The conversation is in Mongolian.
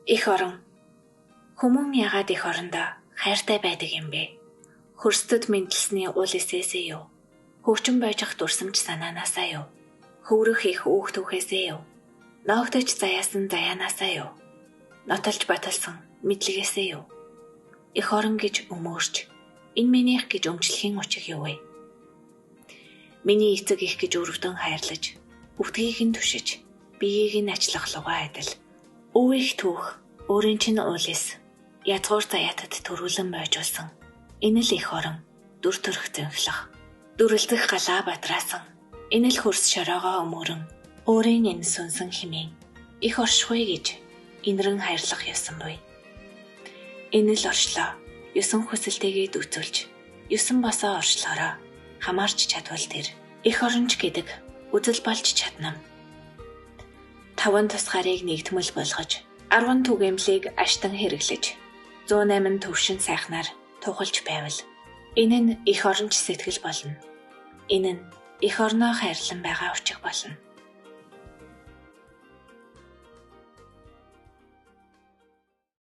Эх орон. Хүмүүн яагаад эх орондоо хайртай байдаг юм бэ? Хөрсдөд мэдлсний уул эсээсээ юу? Хөгжин байж ах дурсамж санаанаасаа юу? Хөврөх их үүх түүхээсээ юу? Ноогтож заяасан заяанаасаа юу? Нотолж баталсан мэдлэгээсээ юу? Эх орон гэж өмөрч, энэ минийх гэж өмчлөхийн учиг юу вэ? Миний эцэг их гэж өрөвдөн хайрлаж, өвдгийг нь түшиж, биеийг нь ачлах лугаа адил. Өв их түүх, өөрийн чинь уулис, язгуур заяатад төрүүлэн бойжулсан. Энэ л эх орон, дүр төрх зөнхлөх. Дүрлдэх галаа батраасан. Энэ л хөрс шороогоо өмөрөн, өөрийн энэ сүнсэн химийн. Их оршихуй гэж, инрэн хайрлах ёсон буй. Энэ л оршлоо, ёсон хүсэлтэйгээ дүүцүүлж, ёсон босоо оршлоороо, хамаарч чадвал тэр. Эх оронч гэдэг, үзэл болж чаднам. 5 тусгаарыг нэгтмэл болгож, 10 түгээмлийг аштан хэрэглэж, 108 төвшин сайхнаар тухалж байвал энэ нь эх оронч сэтгэл болно. Энэ нь эх орноо хайрлан байгаа учиг болно.